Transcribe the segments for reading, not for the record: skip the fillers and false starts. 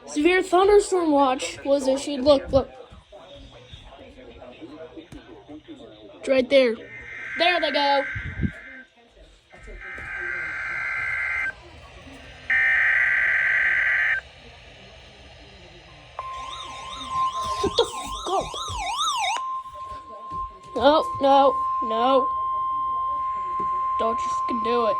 Severe thunderstorm watch was issued. Look. It's right there. There they go. Shut the fuck up. No. Don't you fucking do it.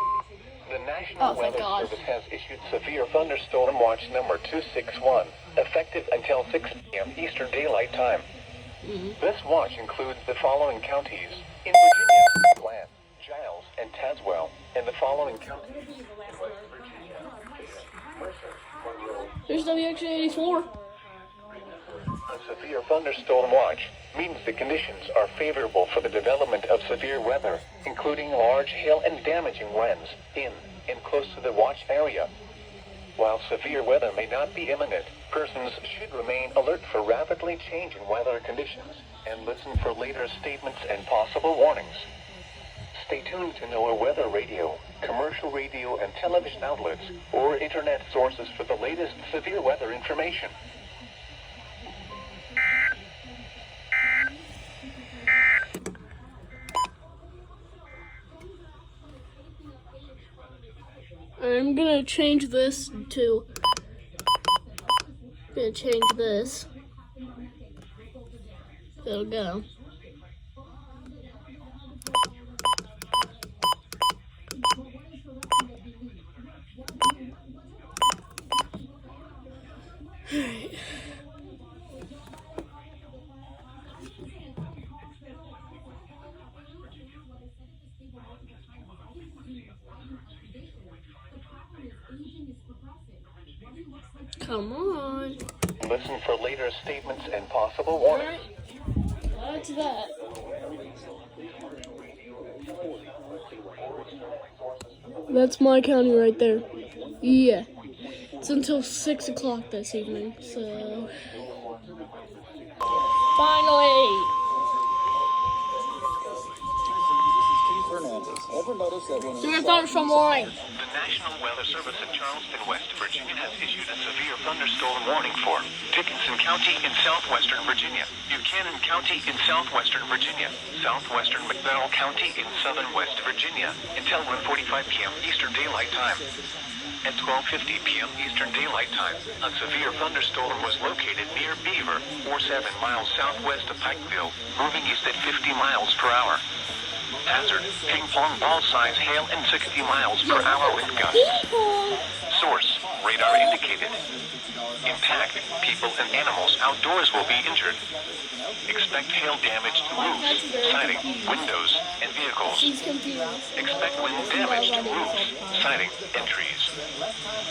The National Weather Service has issued severe thunderstorm watch number 261, effective until 6 p.m. Eastern Daylight Time. This watch includes the following counties in Virginia: Gland, Giles, and Tazewell, and the following counties in West Virginia: Mercer, Monroe. There's WX84. A severe thunderstorm watch means the conditions are favorable for the development of severe weather, including large hail and damaging winds in and close to the watch area. While severe weather may not be imminent, persons should remain alert for rapidly changing weather conditions and listen for later statements and possible warnings. Stay tuned to NOAA weather radio, commercial radio and television outlets, or internet sources for the latest severe weather information. I'm gonna change this to. Gonna change this. It'll go. Alright. Come on. Listen for later statements and possible warnings. That's that. That's my county right there. Yeah. It's until 6 o'clock this evening, so. Finally! Severe thunderstorm warning. The National Weather Service in Charleston, West Virginia has issued a severe thunderstorm warning for Dickinson County in southwestern Virginia, Buchanan County in southwestern Virginia, southwestern McDowell County in southern West Virginia until 1:45 p.m. Eastern Daylight Time. At 12:50 p.m. Eastern Daylight Time, a severe thunderstorm was located near Beaver, 7 miles southwest of Pikeville, moving east at 50 miles per hour. Hazard, ping pong ball size hail and 60 miles per hour wind gusts. Source, radar indicated. Impact, people and animals outdoors will be injured. Expect hail damage to roofs, siding, windows, and vehicles. Expect wind damage to roofs, siding, and trees.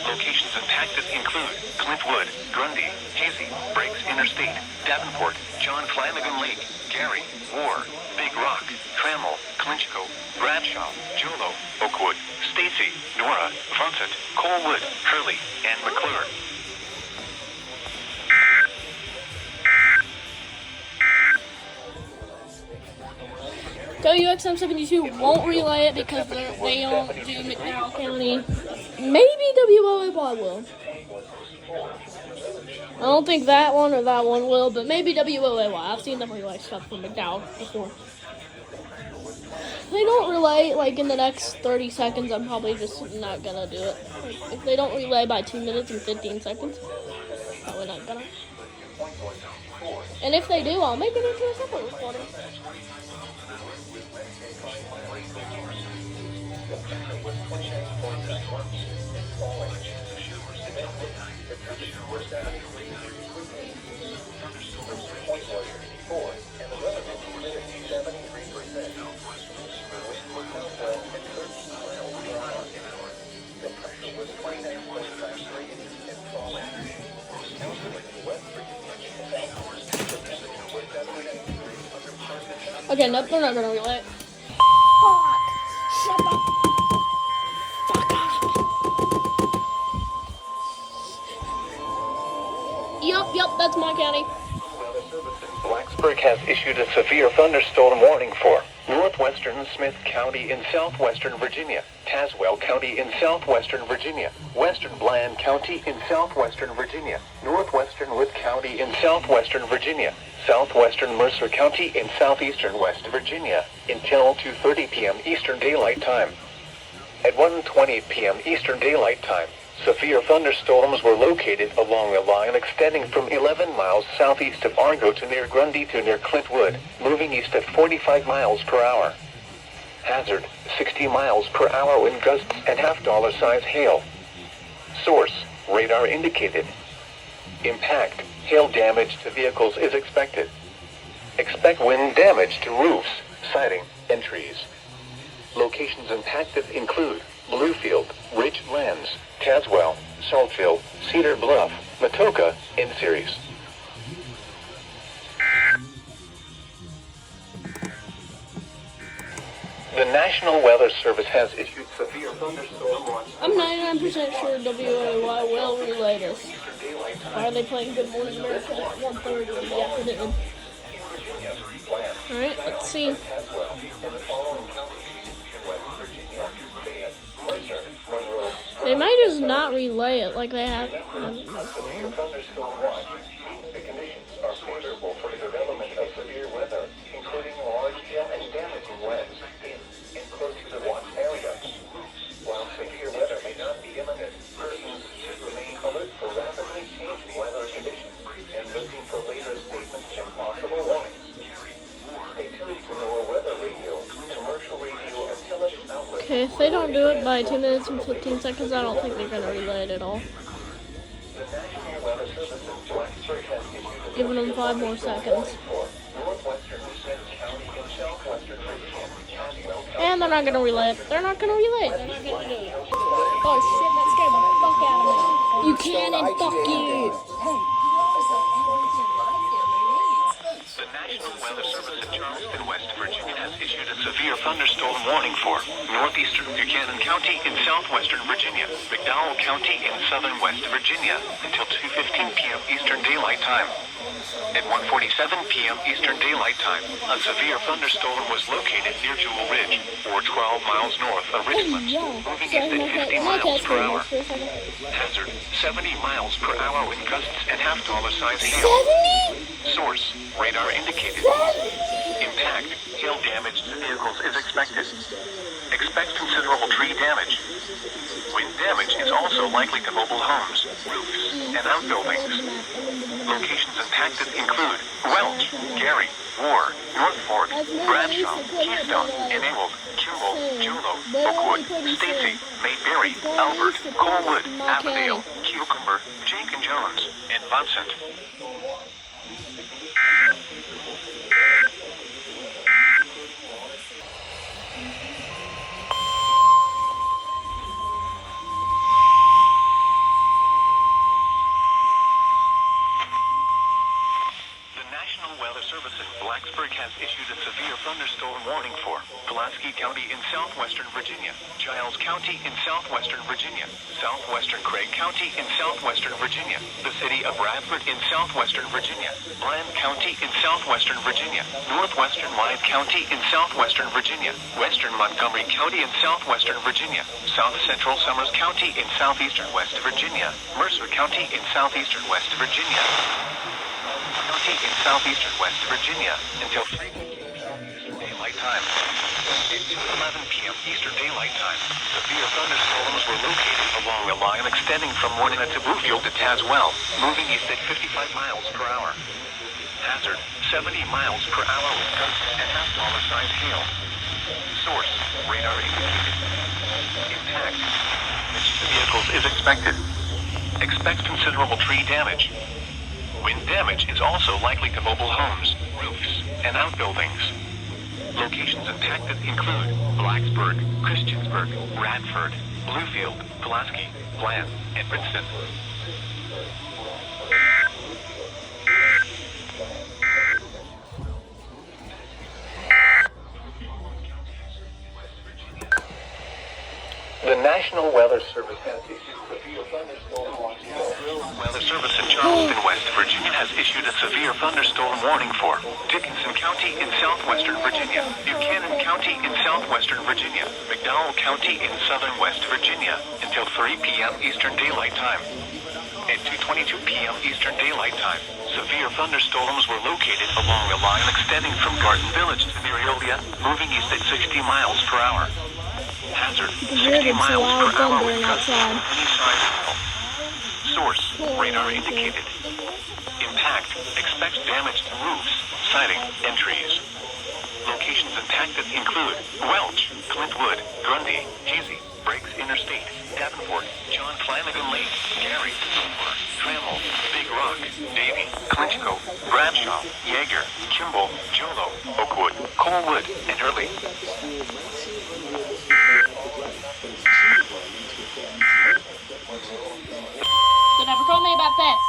Locations impacted include Clintwood, Grundy, Hazy, Breaks Interstate, Davenport, John Flanagan Lake, Gary, War, Big Rock, Trammell, Clinchco, Bradshaw, Jolo, Oakwood, Stacy, Nora, Vonset, Coalwood, Hurley, and McClure. WXM72 won't relay it because they don't do McDowell County. Maybe WOAY will. I don't think that one or that one will, but maybe WOAY. I've seen them relay stuff from McDowell before. If they don't relay like in the next 30 seconds, I'm probably just not gonna do it. Like, if they don't relay by 2 minutes and 15 seconds, probably not gonna. And if they do, I'll make it into a separate recording. Okay, nope, they're not gonna relay it. Fuck! Shut the fuck up! Yup, that's my county. Blacksburg has issued a severe thunderstorm warning for Northwestern Smith County in southwestern Virginia, Tazewell County in southwestern Virginia, Western Bland County in southwestern Virginia, Northwestern Wood County in southwestern Virginia, southwestern Mercer County in southeastern West Virginia, until 2:30 p.m. Eastern Daylight Time. At 1:20 p.m. Eastern Daylight Time, severe thunderstorms were located along a line extending from 11 miles southeast of Argo to near Grundy to near Clintwood, moving east at 45 miles per hour. Hazard, 60 miles per hour wind gusts and half-dollar size hail. Source, radar indicated. Impact, hail damage to vehicles is expected. Expect wind damage to roofs, siding, and trees. Locations impacted include Bluefield, Ridgelands, Tazewell, Saltville, Cedar Bluff, Matoka, and Ceres. The National Weather Service has issued severe thunderstorm warnings. I'm 99% sure WOAY will relay this. Why are they playing Good Morning America at 1:30 in the afternoon? Alright, let's see. They might just not relay it like they have. The conditions are favorable for the development of severe weather, including large hail and damaging winds in and close to the watch area. While severe weather may not be imminent, persons should remain alert for rapidly changing weather conditions and looking for later statements and possible warnings. Stay tuned to NOAA Weather Radio, commercial radio, and television outlets. Okay, if they don't do it by 2 minutes and 15 seconds, I don't think they're going to relay it at all. The National Weather Service in Blacksburg has issued a Giving them 5 more seconds. for northwestern Smith County and southwestern Virginia, Tazewell County. And they're not going to relay it. They're not going to relay it. They're not going to do it. Oh shit, that scared the fuck out of me. You can and fuck you. The National Weather Service in Charleston, West Virginia has issued a severe thunderstorm warning for northeastern Buchanan County in southwestern Virginia, McDowell County in southern West Virginia until 2:15 p.m. Eastern Daylight Time. At 1:47 p.m. Eastern Daylight Time, a severe thunderstorm was located near Jewel Ridge, or 12 miles north of Richmond, moving east at 50 miles per hour. Hazard, 70 miles per hour wind gusts and half-dollar size hail. 70? Source, radar indicated. Impact, hail damage to vehicles is expected. Expect considerable tree damage. Wind damage is also likely to mobile homes, roofs, and outbuildings. Locations impacted include Welch, Gary, War, North Fork, Bradshaw, Keystone, Enabled, Kimball, Juneau, Oakwood, Stacy, Mayberry, Albert, Coalwood, Avondale, Cucumber, Jenkins Jones, and Vincent. Service in Blacksburg has issued a severe thunderstorm warning for Pulaski County in southwestern Virginia, Giles County in southwestern Virginia, southwestern Craig County in southwestern Virginia, the city of Radford in southwestern Virginia, Bland County in southwestern Virginia, northwestern Lyde County in southwestern Virginia, western Montgomery County in southwestern Virginia, south central Summers County in southeastern West Virginia, Mercer County in southeastern West Virginia, in southeastern West Virginia until 3 Eastern Daylight Time. At 2:11 p.m. Eastern Daylight Time, severe thunderstorms were located along a line extending from Winona to Bluefield to Tazewell, moving east at 55 miles per hour. Hazard, 70 miles per hour with gusts and half-dollar size hail. Source, radar indicated. Impact, damage to vehicles is expected. Expect considerable tree damage. Wind damage is also likely to mobile homes, roofs, and outbuildings. Locations impacted include Blacksburg, Christiansburg, Radford, Bluefield, Pulaski, Bland, and Princeton. The National Weather Service has issued severe thunderstorm warnings. Weather Service Service in Charleston, West Virginia has issued a severe thunderstorm warning for Dickinson County in southwestern Virginia, Buchanan County in southwestern Virginia, McDowell County in southern West Virginia until 3 p.m. Eastern Daylight Time. At 2:22 p.m. Eastern Daylight Time, severe thunderstorms were located along a line extending from Garden Village to near Iolia, moving east at 60 miles per hour. Hazard, 60 miles per hour with gusts of any size hail. Source, radar indicated. Impact, expects damage to roofs, siding, and trees. Locations impacted include Welch, Clintwood, Grundy, Hazy, Briggs Interstate, Davenport, John Flanagan Lake, Gary, Silver, Trammell, Big Rock, Davie, Clinchco, Bradshaw, Yeager, Kimball, Jolo, Oakwood, Coalwood, and Early. You never told me about this.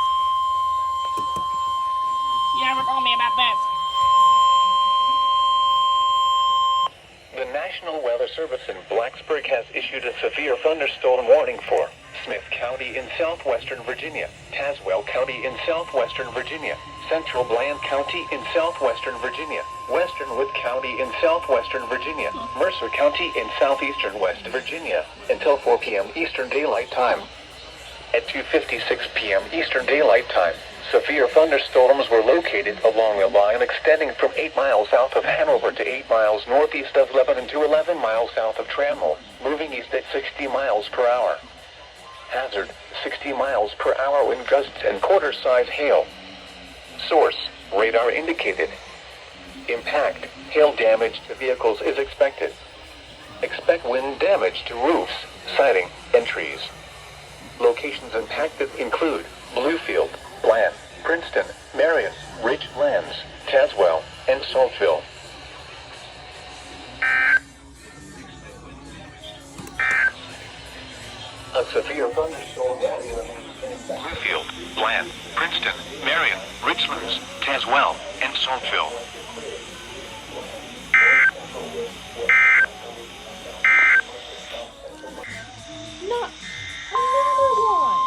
You never told me about this. The National Weather Service in Blacksburg has issued a severe thunderstorm warning for Smith County in southwestern Virginia, Tazewell County in southwestern Virginia, Central Bland County in southwestern Virginia, Western Wood County in southwestern Virginia, Mercer County in southeastern West Virginia until 4 p.m. Eastern Daylight Time. At 2:56 p.m. Eastern Daylight Time, severe thunderstorms were located along a line extending from 8 miles south of Hanover to 8 miles northeast of Lebanon to 11 miles south of Trammell, moving east at 60 miles per hour. Hazard, 60 miles per hour wind gusts and quarter-size hail. Source, radar indicated. Impact, hail damage to vehicles is expected. Expect wind damage to roofs, siding, and trees. Locations impacted include Bluefield, Bland, Princeton, Marion, Ridgelands, Tazewell, and Saltville. A severe thunderstorm Bluefield, Bland, Princeton, Marion, Ridgelands, Tazewell, and Saltville. Not another one.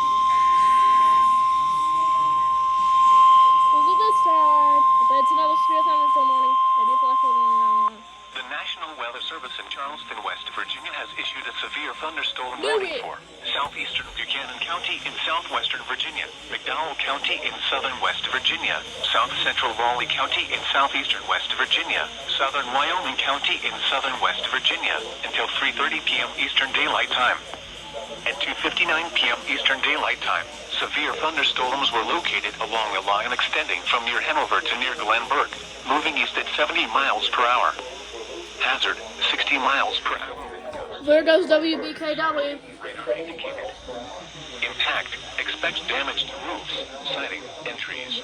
Was it this time? I bet it's another severe thunderstorm warning. Maybe a flash flood warning. I don't know. The National Weather Service in Charleston, West Virginia has issued a severe thunderstorm warning for southeastern Buchanan County in southwestern Virginia, McDowell County in southern West Virginia, south central Raleigh County in southeastern West Virginia, southern Wyoming County in southern West Virginia until 3:30 p.m. Eastern Daylight Time. At 2:59 p.m. Eastern Daylight Time, severe thunderstorms were located along a line extending from near Hanover to near Glenburg, moving east at 70 miles per hour. Hazard, 60 miles per hour. There goes WBKW. Radar indicated. Impact, expects damage to roofs, siding, and trees.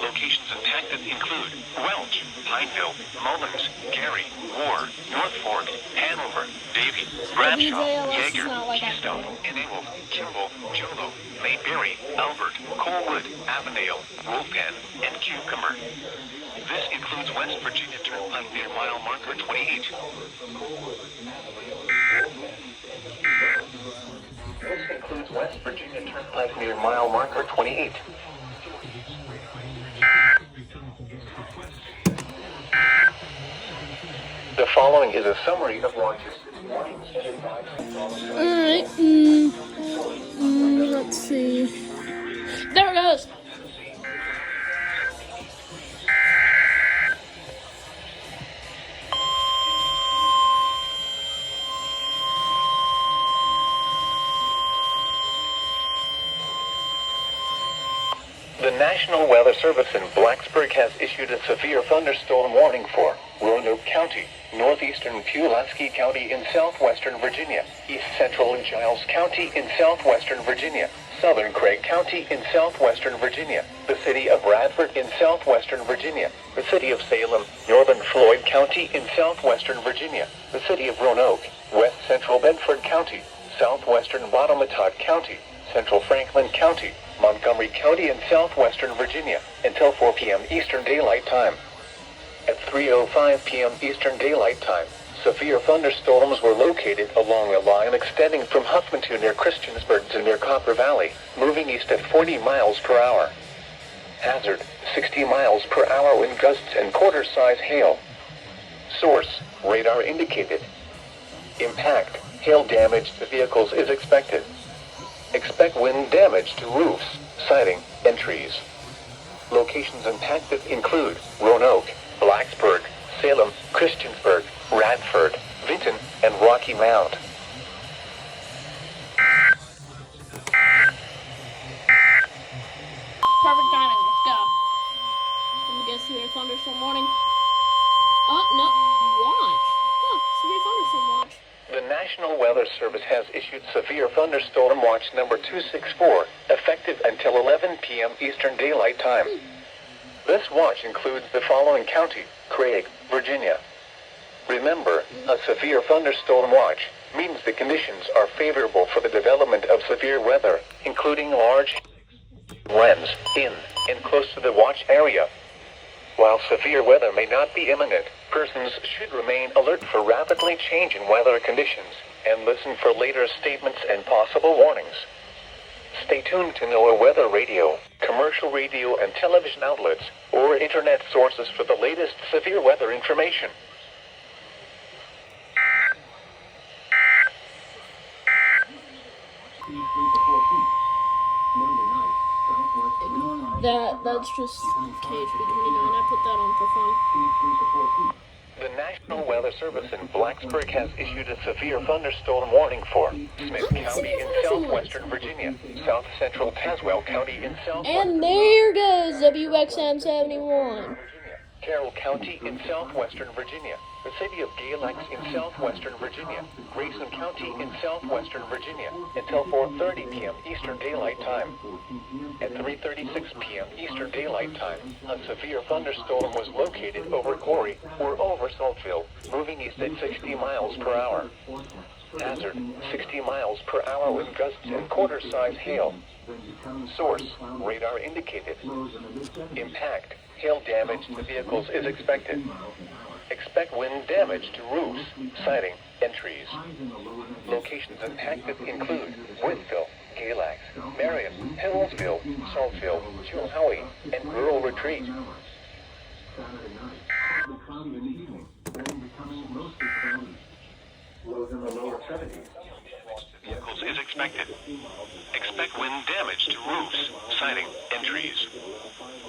Locations impacted include Welch, Pineville, Mullins, Gary, War, North Fork, Hanover, Davie, Bradshaw, Yeager, Keystone, Enable, Kimball, Jolo, Mayberry, Albert, Coalwood, Avondale, Wolfden, and Cucumber. This includes West Virginia Turnpike near mile marker 28. This includes West Virginia Turnpike near mile marker 28. The following is a summary of launches. Alright, let's see. There it goes. The National Weather Service in Blacksburg has issued a severe thunderstorm warning for Roanoke County, northeastern Pulaski County in southwestern Virginia, east central Giles County in southwestern Virginia, southern Craig County in southwestern Virginia, the city of Radford in southwestern Virginia, the city of Salem, northern Floyd County in southwestern Virginia, the city of Roanoke, west central Bedford County, southwestern Bottomatot County, central Franklin County, Montgomery County in southwestern Virginia until 4 p.m. Eastern Daylight Time. At 3:05 p.m. Eastern Daylight Time, Severe thunderstorms were located along a line extending from Huffman to near Christiansburg to near Copper Valley, moving east at 40 miles per hour. Hazard, 60 miles per hour wind gusts and quarter-size hail. Source, radar indicated. Impact, hail damage to vehicles is expected. Expect wind damage to roofs, siding, and trees. Locations impacted include Roanoke, Blacksburg, Salem, Christiansburg, Radford, Vinton, and Rocky Mount. Perfect timing. Let's go. Let me guess severe thunderstorm warning. Oh, no. Watch. Oh, severe thunderstorm watch. The National Weather Service has issued Severe Thunderstorm Watch number 264, effective until 11 p.m. Eastern Daylight Time. This watch includes the following county: Craig, Virginia. Remember, a severe thunderstorm watch means the conditions are favorable for the development of severe weather, including large winds in and close to the watch area. While severe weather may not be imminent, persons should remain alert for rapidly changing weather conditions and listen for later statements and possible warnings. Stay tuned to NOAA weather radio, commercial radio and television outlets, or internet sources for the latest severe weather information. That's just KHB29. I put that on for fun. The National Weather Service in Blacksburg has issued a severe thunderstorm warning for Smith County in southwestern Virginia, south central Tazewell County in southwestern And there goes WXM 71. Carroll County in southwestern Virginia, the city of Galax in southwestern Virginia, Grayson County in southwestern Virginia, until 4:30 p.m. Eastern Daylight Time. At 3:36 p.m. Eastern Daylight Time, a severe thunderstorm was located over Corey or over Saltville, moving east at 60 miles per hour. Hazard, 60 miles per hour with gusts and quarter-size hail. Source, radar indicated. Impact, hail damage to vehicles is expected. Expect wind damage to roofs, siding, and trees. Locations impacted include Winfield, Galax, Marion, Hillsville, Saltville, Chilhowie, and Rural Retreat. Lows in the lower 70s. Vehicles is expected. Expect wind damage to roofs, siding, and trees.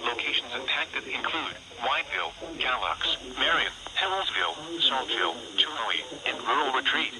Locations impacted include Wineville, Galax, Marion, Hillsville, Saltville, Chilhowie, and Rural Retreat.